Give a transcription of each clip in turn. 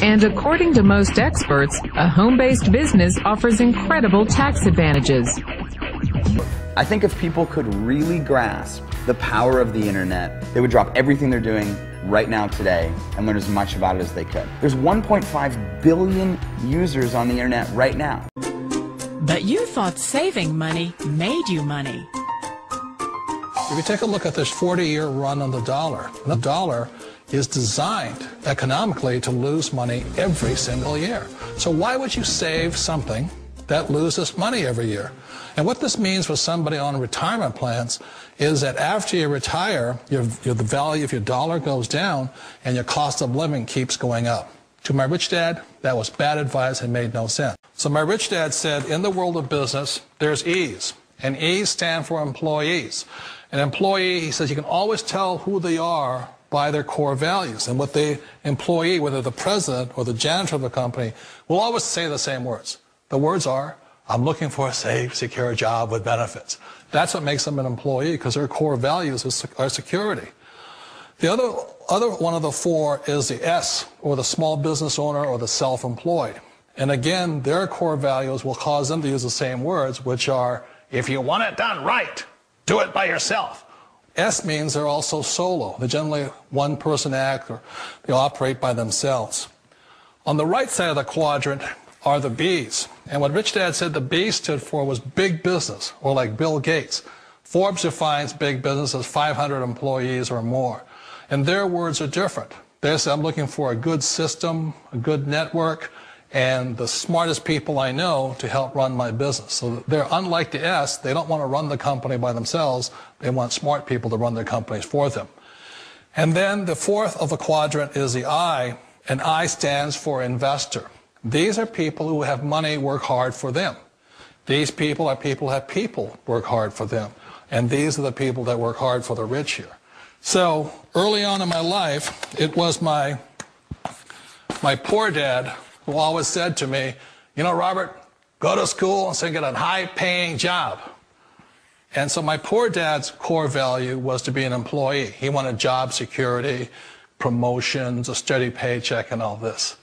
And according to most experts, a home-based business offers incredible tax advantages. I think if people could really grasp the power of the internet, they would drop everything they're doing right now today and learn as much about it as they could. There's 1.5 billion users on the internet right now. But you thought saving money made you money. If you take a look at this 40-year run on the dollar is designed economically to lose money every single year. So why would you save something that loses money every year? And what this means for somebody on retirement plans is that after you retire, the value of your dollar goes down and your cost of living keeps going up. To my rich dad, that was bad advice and made no sense. So my rich dad said, in the world of business, there's E's, and E's stand for employees. An employee, he says, you can always tell who they are by their core values. And what the employee, whether the president or the janitor of the company, will always say the same words. The words are, I'm looking for a safe, secure job with benefits. That's what makes them an employee, because their core values are security. The other one of the four is the S, or the small business owner or the self-employed. And again, their core values will cause them to use the same words, which are, if you want it done right, do it by yourself. S means they're also solo. They're generally one-person act, or they operate by themselves. On the right side of the quadrant are the B's. And what Rich Dad said the B stood for was big business, or like Bill Gates. Forbes defines big business as 500 employees or more. And their words are different. They say, I'm looking for a good system, a good network, and the smartest people I know to help run my business. So they're unlike the S. They don't want to run the company by themselves. They want smart people to run their companies for them. And then the fourth of the quadrant is the I, and I stands for investor. These are people who have money work hard for them. These people are people who have people work hard for them. And these are the people that work hard for the rich here. So early on in my life, it was my poor dad who always said to me, you know, Robert, go to school and so get a high-paying job. And so my poor dad's core value was to be an employee. He wanted job security, promotions, a steady paycheck, and all this.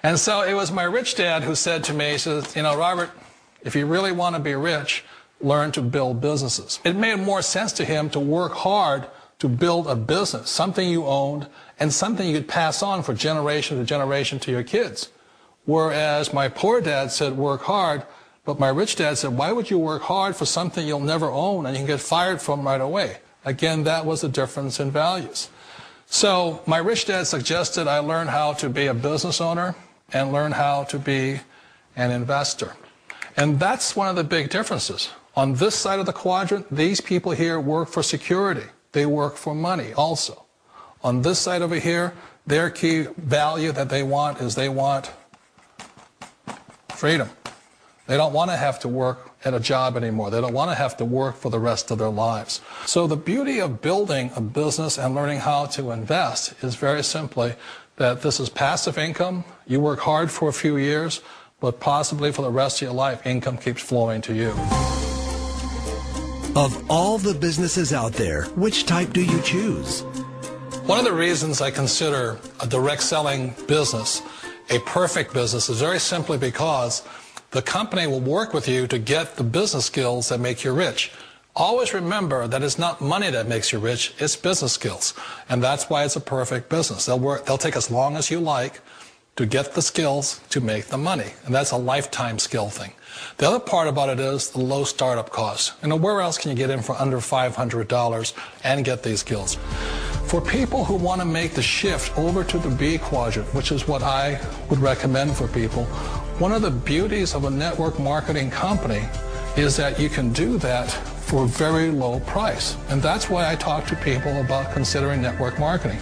And so it was my rich dad who said to me, he says, you know, Robert, if you really want to be rich, learn to build businesses. It made more sense to him to work hard to build a business, something you owned, and something you could pass on for generation to generation to your kids. Whereas my poor dad said, work hard, but my rich dad said, why would you work hard for something you'll never own and you can get fired from right away? Again, that was the difference in values. So my rich dad suggested I learn how to be a business owner and learn how to be an investor. And that's one of the big differences. On this side of the quadrant, these people here work for security. They work for money also. On this side over here, their key value that they want is they want freedom. They don't want to have to work at a job anymore. They don't want to have to work for the rest of their lives. So the beauty of building a business and learning how to invest is very simply that this is passive income. You work hard for a few years, but possibly for the rest of your life, income keeps flowing to you. Of all the businesses out there, which type do you choose? One of the reasons I consider a direct selling business a perfect business is very simply because the company will work with you to get the business skills that make you rich. Always remember that it's not money that makes you rich, it's business skills. And that's why it's a perfect business. They'll take as long as you like to get the skills to make the money. And that's a lifetime skill thing. The other part about it is the low startup cost. You know, where else can you get in for under $500 and get these skills? For people who want to make the shift over to the B quadrant, which is what I would recommend for people, one of the beauties of a network marketing company is that you can do that for a very low price. And that's why I talk to people about considering network marketing.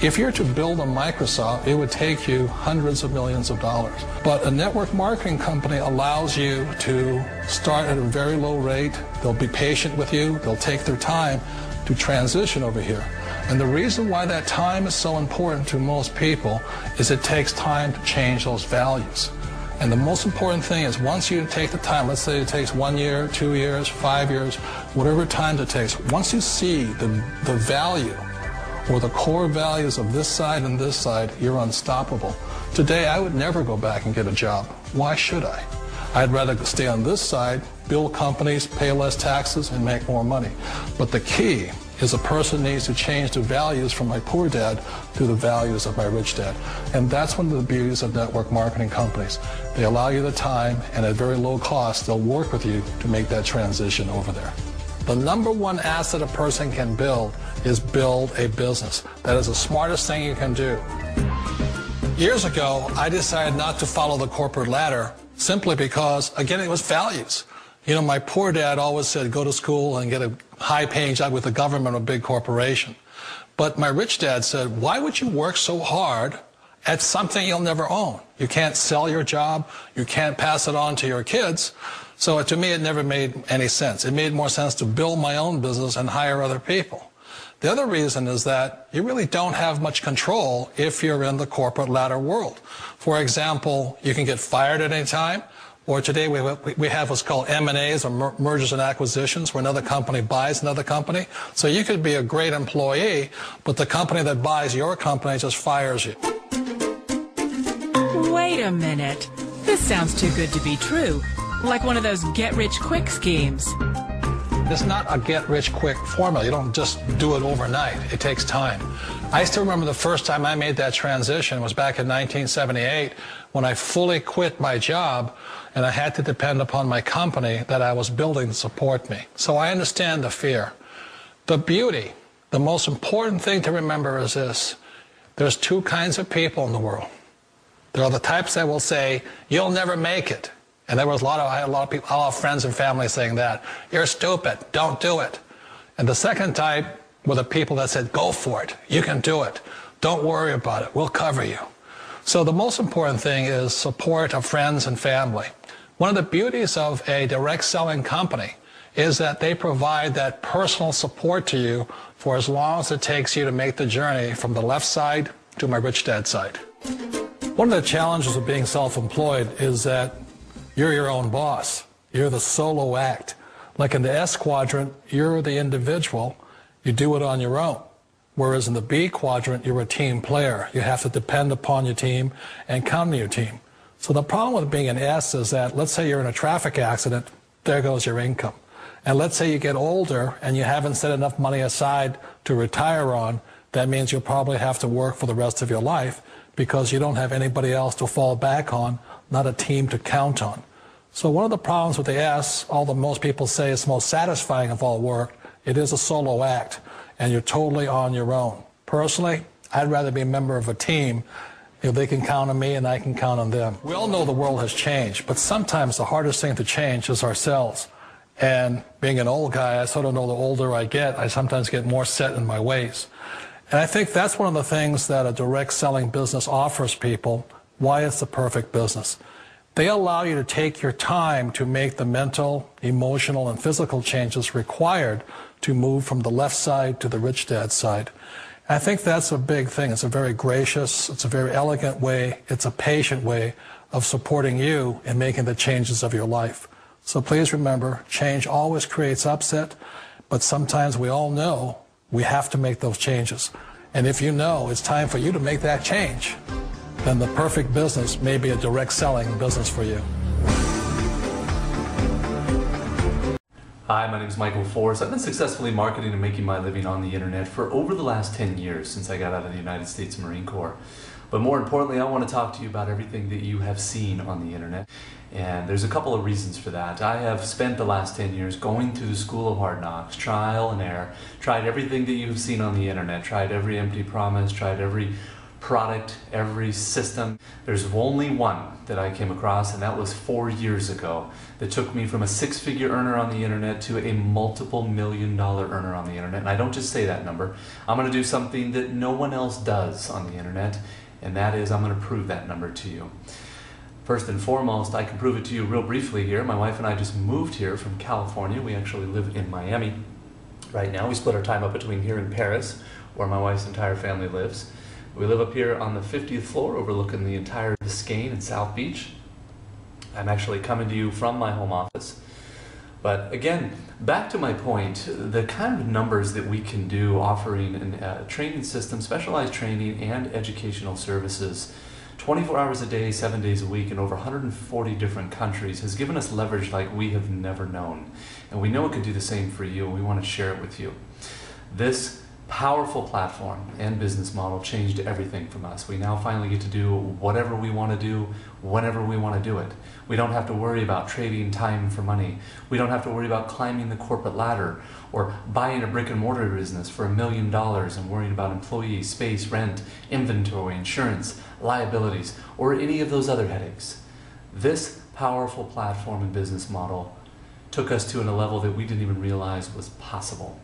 If you're to build a Microsoft, it would take you hundreds of millions of dollars. But a network marketing company allows you to start at a very low rate. They'll be patient with you. They'll take their time to transition over here. And the reason why that time is so important to most people is it takes time to change those values. And the most important thing is once you take the time, let's say it takes 1 year, 2 years, 5 years, whatever time it takes, once you see the value or the core values of this side and this side, you're unstoppable. Today, I would never go back and get a job. Why should I? I'd rather stay on this side, build companies, pay less taxes, and make more money. But the key is a person needs to change the values from my poor dad to the values of my rich dad. And that's one of the beauties of network marketing companies. They allow you the time, and at very low cost, they'll work with you to make that transition over there. The number one asset a person can build is build a business. That is the smartest thing you can do. Years ago, I decided not to follow the corporate ladder simply because, again, it was values. You know, my poor dad always said, go to school and get a high-paying job with the government or a big corporation. But my rich dad said, why would you work so hard at something you'll never own? You can't sell your job. You can't pass it on to your kids. So to me, it never made any sense. It made more sense to build my own business and hire other people. The other reason is that you really don't have much control if you're in the corporate ladder world. For example, you can get fired at any time, or today we have what's called M&As, or mergers and acquisitions, where another company buys another company. So you could be a great employee, but the company that buys your company just fires you. Wait a minute. This sounds too good to be true. Like one of those get-rich-quick schemes. It's not a get-rich-quick formula. You don't just do it overnight. It takes time. I still remember the first time I made that transition was back in 1978 when I fully quit my job and I had to depend upon my company that I was building to support me. So I understand the fear. The beauty, the most important thing to remember is this. There's two kinds of people in the world. There are the types that will say, you'll never make it. And I had a lot of people, a lot of friends and family saying that. You're stupid. Don't do it. And the second type were the people that said, go for it. You can do it. Don't worry about it. We'll cover you. So the most important thing is support of friends and family. One of the beauties of a direct selling company is that they provide that personal support to you for as long as it takes you to make the journey from the left side to my rich dad side. One of the challenges of being self-employed is that you're your own boss. You're the solo act. Like in the S quadrant, you're the individual. You do it on your own. Whereas in the B quadrant, you're a team player. You have to depend upon your team and count on your team. So the problem with being an S is that, let's say you're in a traffic accident, there goes your income. And let's say you get older and you haven't set enough money aside to retire on, that means you'll probably have to work for the rest of your life because you don't have anybody else to fall back on, not a team to count on. So one of the problems with the S, although most people say it's most satisfying of all work, it is a solo act, and you're totally on your own. Personally, I'd rather be a member of a team if they can count on me and I can count on them. We all know the world has changed, but sometimes the hardest thing to change is ourselves. And being an old guy, I sort of know the older I get, I sometimes get more set in my ways. And I think that's one of the things that a direct selling business offers people, why it's the perfect business. They allow you to take your time to make the mental, emotional, and physical changes required to move from the left side to the rich dad side. And I think that's a big thing. It's a very gracious, it's a very elegant way, it's a patient way of supporting you in making the changes of your life. So please remember, change always creates upset, but sometimes we all know we have to make those changes. And if you know it's time for you to make that change, then the perfect business may be a direct selling business for you. Hi, my name is Michael Forrest. I've been successfully marketing and making my living on the internet for over the last 10 years since I got out of the United States Marine Corps. But more importantly, I want to talk to you about everything that you have seen on the internet. And there's a couple of reasons for that. I have spent the last 10 years going through the school of hard knocks, trial and error, tried everything that you've seen on the internet, tried every empty promise, tried every product, every system. There's only one that I came across, and that was 4 years ago, that took me from a six-figure earner on the internet to a multiple million-dollar earner on the internet. And I don't just say that number. I'm going to do something that no one else does on the internet, and that is I'm going to prove that number to you. First and foremost, I can prove it to you real briefly here. My wife and I just moved here from California. We actually live in Miami right now. We split our time up between here and Paris, where my wife's entire family lives. We live up here on the 50th floor overlooking the entire Biscayne and South Beach. I'm actually coming to you from my home office. But again, back to my point, the kind of numbers that we can do offering a training system, specialized training and educational services 24 hours a day, 7 days a week, in over 140 different countries has given us leverage like we have never known. And we know it could do the same for you, and we want to share it with you. This powerful platform and business model changed everything from us. We now finally get to do whatever we want to do, whenever we want to do it. We don't have to worry about trading time for money. We don't have to worry about climbing the corporate ladder or buying a brick and mortar business for $1 million and worrying about employees, space, rent, inventory, insurance, liabilities, or any of those other headaches. This powerful platform and business model took us to a level that we didn't even realize was possible.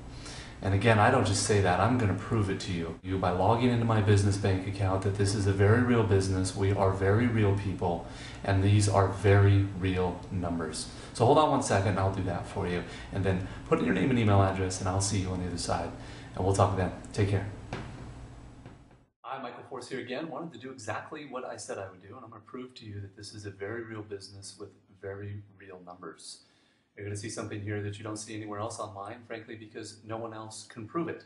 And again, I don't just say that, I'm going to prove it to you by logging into my business bank account that this is a very real business, we are very real people, and these are very real numbers. So hold on one second and I'll do that for you. And then put in your name and email address and I'll see you on the other side. And we'll talk then. Take care. Hi, Michael Force here again. Wanted to do exactly what I said I would do, and I'm going to prove to you that this is a very real business with very real numbers. You're going to see something here that you don't see anywhere else online, frankly, because no one else can prove it.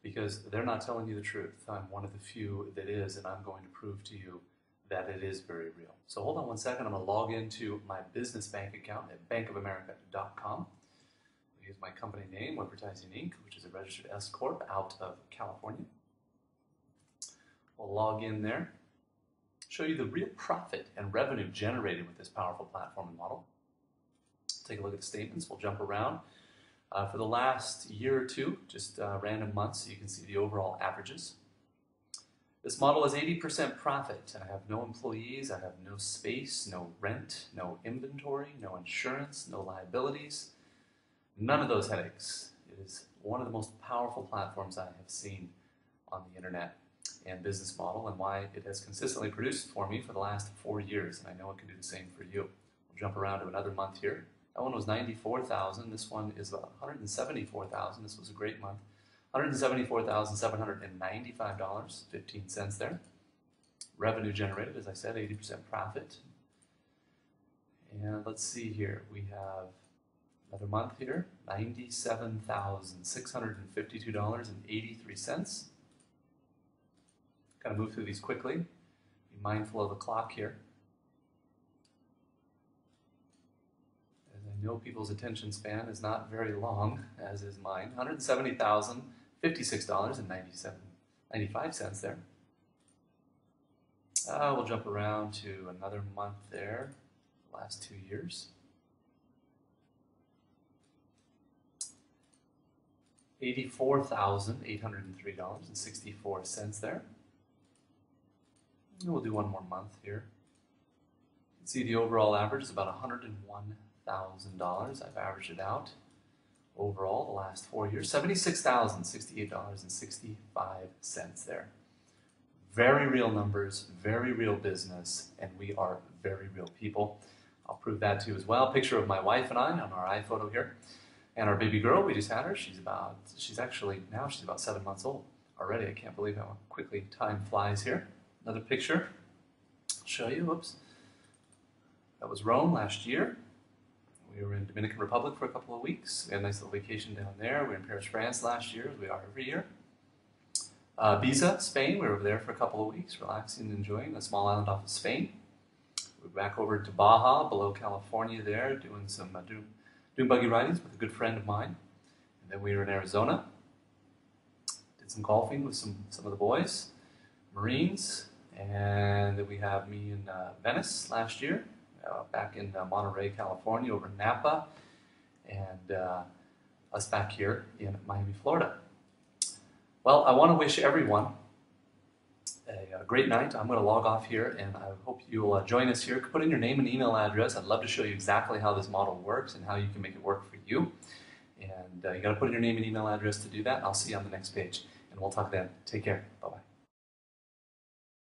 Because they're not telling you the truth. I'm one of the few that is, and I'm going to prove to you that it is very real. So hold on one second. I'm going to log into my business bank account at bankofamerica.com. I'll use my company name, Webvertising Inc., which is a registered S Corp out of California. We'll log in there, show you the real profit and revenue generated with this powerful platform and model. Take a look at the statements. We'll jump around. For the last year or two, just random months, so you can see the overall averages. This model is 80% profit. I have no employees, I have no space, no rent, no inventory, no insurance, no liabilities, none of those headaches. It is one of the most powerful platforms I have seen on the internet and business model, and why it has consistently produced for me for the last 4 years, and I know it can do the same for you. We'll jump around to another month here. That one was $94,000. This one is about $174,000. This was a great month. $174,795.15 there. Revenue generated, as I said, 80% profit. And let's see here. We have another month here, $97,652.83. Kind of move through these quickly. Be mindful of the clock here. As I know people's attention span is not very long, as is mine. $170,056.95 there. We'll jump around to another month there, the last 2 years. $84,803.64 there. And we'll do one more month here. You can see the overall average is about $101,000. I've averaged it out overall the last 4 years. $76,068.65 there. Very real numbers, very real business, and we are very real people. I'll prove that to you as well. Picture of my wife and I on our iPhoto here. And our baby girl, we just had her. She's about 7 months old already. I can't believe how quickly time flies here. Another picture. I'll show you. Whoops. That was Rome last year. We were in Dominican Republic for a couple of weeks. We had a nice little vacation down there. We were in Paris, France last year, as we are every year. Ibiza, Spain. We were over there for a couple of weeks, relaxing and enjoying a small island off of Spain. We're back over to Baja, below California there, doing some dune buggy ridings with a good friend of mine. And then we were in Arizona. Did some golfing with some of the boys, Marines. And then we have me in Venice last year, back in Monterey, California, over in Napa, and us back here in Miami, Florida. Well, I want to wish everyone a great night. I'm going to log off here, and I hope you'll join us here. Put in your name and email address. I'd love to show you exactly how this model works and how you can make it work for you. And you got to put in your name and email address to do that. I'll see you on the next page, and we'll talk then. Take care. Bye-bye.